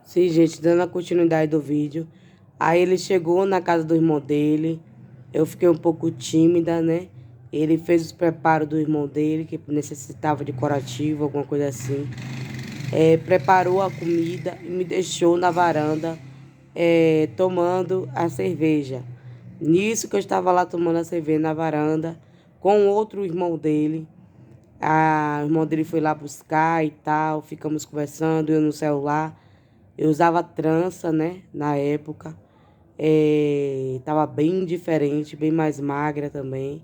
Sim, gente, dando a continuidade do vídeo. Aí ele chegou na casa do irmão dele. Eu fiquei um pouco tímida, né? Ele fez os preparos do irmão dele, que necessitava de curativo, alguma coisa assim. Preparou a comida e me deixou na varanda, tomando a cerveja. Nisso que eu estava lá tomando a cerveja na varanda, com outro irmão dele. O irmão dele foi lá buscar e tal, ficamos conversando, eu no celular. Eu usava trança, né, na época. Tava bem diferente, bem mais magra também.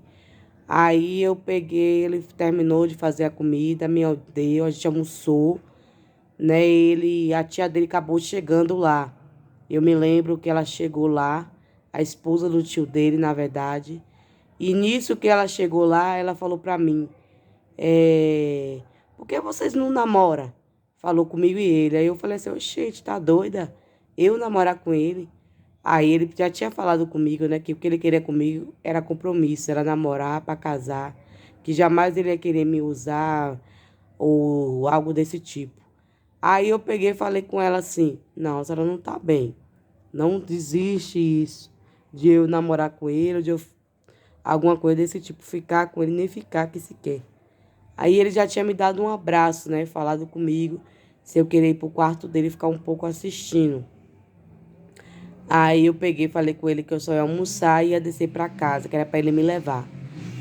Aí eu peguei, ele terminou de fazer a comida, me deu, a gente almoçou, né? A tia dele acabou chegando lá. Eu me lembro que ela chegou lá, a esposa do tio dele, na verdade. E nisso que ela chegou lá, ela falou pra mim, por que vocês não namoram? Falou comigo e ele. Aí eu falei assim, oxente, tá doida? Eu namorar com ele? Aí ele já tinha falado comigo, né, que o que ele queria comigo era compromisso, era namorar pra casar, que jamais ele ia querer me usar ou algo desse tipo. Aí eu peguei e falei com ela assim, não, a senhora não tá bem. Não desiste isso de eu namorar com ele, ou de eu alguma coisa desse tipo, ficar com ele, nem ficar que se quer. Aí ele já tinha me dado um abraço, né? Falado comigo se eu queria ir pro quarto dele e ficar um pouco assistindo. Aí eu peguei e falei com ele que eu só ia almoçar e ia descer pra casa, que era pra ele me levar.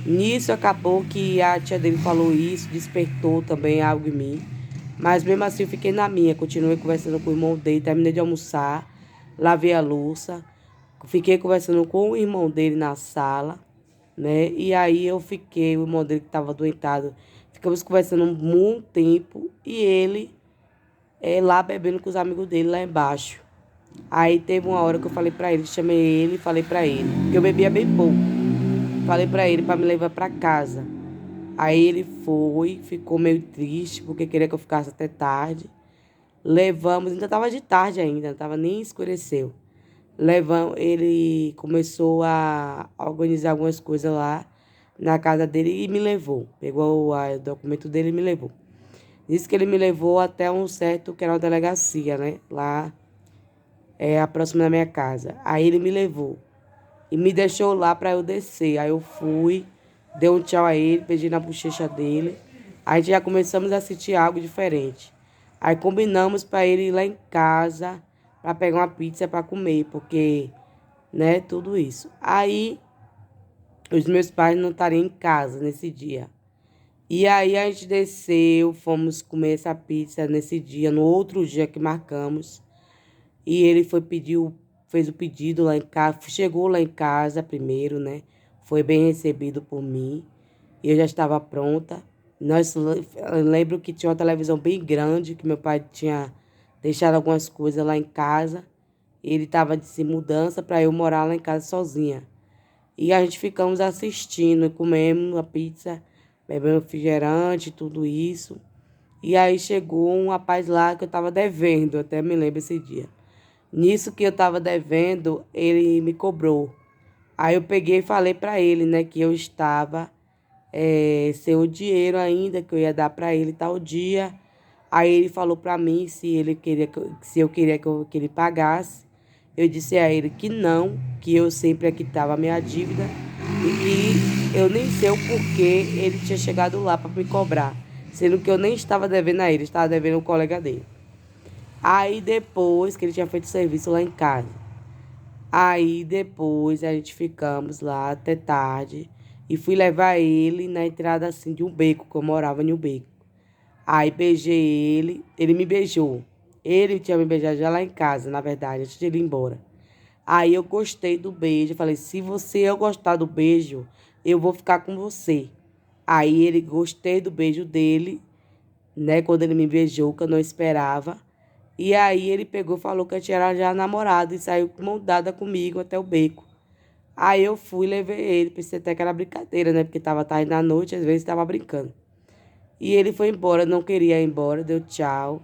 Nisso acabou que a tia dele falou isso, despertou também algo em mim. Mas mesmo assim eu fiquei na minha, continuei conversando com o irmão dele, terminei de almoçar, lavei a louça, fiquei conversando com o irmão dele na sala, né? E aí eu fiquei, o irmão dele que estava adoentado, ficamos conversando um bom tempo e ele lá bebendo com os amigos dele lá embaixo. Aí teve uma hora que eu falei pra ele, chamei ele e falei pra ele, porque eu bebia bem pouco. Falei pra ele pra me levar pra casa. Aí ele foi, ficou meio triste porque queria que eu ficasse até tarde. Levamos, ainda tava de tarde ainda, não tava nem escureceu. Levamos, ele começou a organizar algumas coisas lá na casa dele e me levou. Pegou o documento dele e me levou. Disse que ele me levou até um certo, que era uma delegacia, né? Lá próximo da minha casa. Aí ele me levou e me deixou lá para eu descer. Aí eu fui, dei um tchau a ele, beijei na bochecha dele. Aí já começamos a sentir algo diferente. Aí combinamos para ele ir lá em casa para pegar uma pizza para comer, porque, né, tudo isso. Aí os meus pais não estariam em casa nesse dia. E aí a gente desceu, fomos comer essa pizza nesse dia, no outro dia que marcamos. E ele fez o pedido lá em casa, chegou lá em casa primeiro, né? Foi bem recebido por mim. Eu já estava pronta. Eu lembro que tinha uma televisão bem grande, que meu pai tinha deixado algumas coisas lá em casa. Ele estava de mudança para eu morar lá em casa sozinha. E a gente ficamos assistindo, comemos a pizza, bebendo refrigerante, tudo isso. E aí chegou um rapaz lá que eu estava devendo, até me lembro esse dia. Nisso que eu estava devendo, ele me cobrou. Aí eu peguei e falei para ele, né, que eu estava sem o dinheiro ainda, que eu ia dar para ele tal dia. Aí ele falou para mim se ele queria se eu queria que ele pagasse. Eu disse a ele que não, que eu sempre quitava a minha dívida e que eu nem sei o porquê ele tinha chegado lá para me cobrar, sendo que eu nem estava devendo a ele, estava devendo um colega dele. Aí depois que ele tinha feito serviço lá em casa. Aí depois a gente ficamos lá até tarde e fui levar ele na entrada assim de um beco, que eu morava em um beco. Aí beijei ele, ele me beijou. Ele tinha me beijado já lá em casa, na verdade, antes de ele ir embora. Aí eu gostei do beijo, falei, se eu gostar do beijo, eu vou ficar com você. Aí ele gostei do beijo dele, né, quando ele me beijou, que eu não esperava. E aí ele pegou e falou que a gente era já namorado e saiu com mão dada comigo até o beco. Aí eu fui e levei ele, pensei até que era brincadeira, né? Porque tava tarde da noite, às vezes tava brincando. E ele foi embora, não queria ir embora, deu tchau.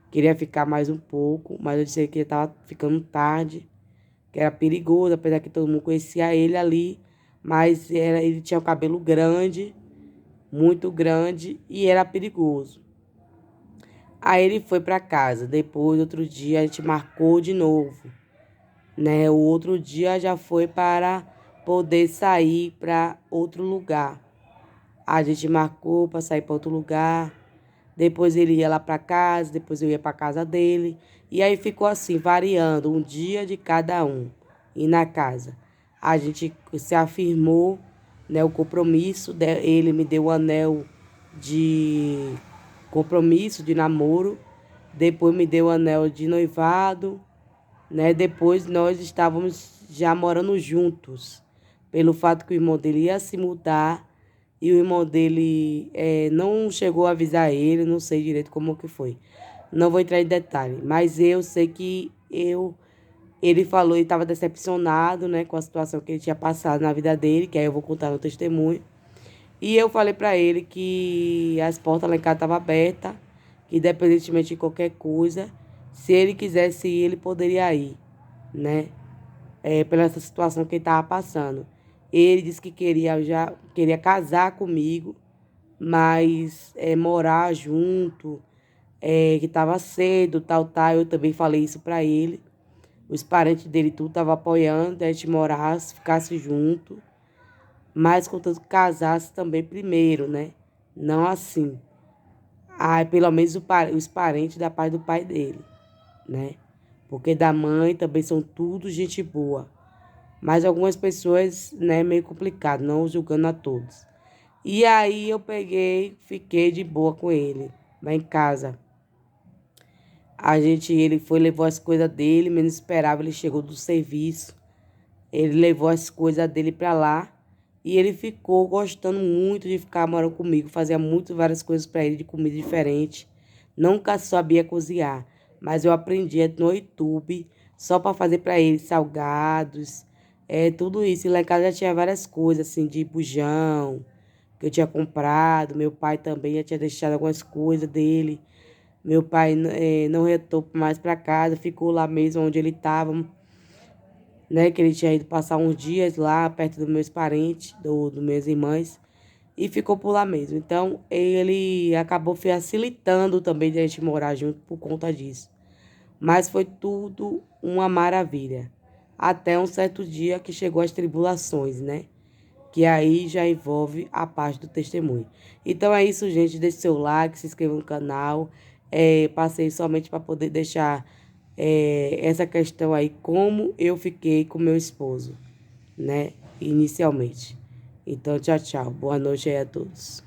Queria ficar mais um pouco, mas eu disse que tava ficando tarde, que era perigoso, apesar que todo mundo conhecia ele ali. Mas ele tinha o cabelo grande, muito grande, e era perigoso. Aí ele foi para casa. Depois, outro dia, a gente marcou de novo, né? O outro dia já foi para poder sair para outro lugar. A gente marcou para sair para outro lugar. Depois ele ia lá para casa, depois eu ia para casa dele. E aí ficou assim, variando, um dia de cada um. E na casa, a gente se afirmou, né, o compromisso. Ele me deu o anel de compromisso, de namoro. Depois me deu o anel de noivado, né? Depois nós estávamos já morando juntos. Pelo fato que o irmão dele ia se mudar e o irmão dele não chegou a avisar ele, não sei direito como que foi. Não vou entrar em detalhe, mas eu sei que ele falou, ele estava decepcionado, né, com a situação que ele tinha passado na vida dele, que aí eu vou contar no testemunho. E eu falei para ele que as portas lá em casa estavam abertas, que independentemente de qualquer coisa, se ele quisesse ir, ele poderia ir, né? Pela essa situação que ele estava passando. Ele disse que queria casar comigo, mas morar junto, que estava cedo, tal, tal. Eu também falei isso para ele. Os parentes dele tudo estavam apoiando, a gente morasse, ficasse junto, mas contanto que casasse também primeiro, né? Não assim. Pelo menos os parentes da parte do pai dele, né? Porque da mãe também são tudo gente boa. Mas algumas pessoas, né, meio complicado, não julgando a todos. E aí eu peguei, fiquei de boa com ele, lá em casa. Ele foi, levou as coisas dele, menos esperava, ele chegou do serviço. Ele levou as coisas dele para lá e ele ficou gostando muito de ficar morando comigo. Fazia várias coisas para ele de comida diferente. Nunca sabia cozinhar, mas eu aprendia no YouTube só para fazer para ele salgados, tudo isso. E lá em casa já tinha várias coisas assim de bujão que eu tinha comprado. Meu pai também já tinha deixado algumas coisas dele. Meu pai não retornou mais para casa, ficou lá mesmo onde ele estava, né? Que ele tinha ido passar uns dias lá perto dos meus parentes, dos meus irmãs, e ficou por lá mesmo. Então, ele acabou facilitando também de a gente morar junto por conta disso. Mas foi tudo uma maravilha. Até um certo dia que chegou as tribulações, né? Que aí já envolve a parte do testemunho. Então é isso, gente. Deixe seu like, se inscreva no canal. Passei somente para poder deixar essa questão aí, como eu fiquei com meu esposo, né? Inicialmente. Então, tchau, tchau. Boa noite aí a todos.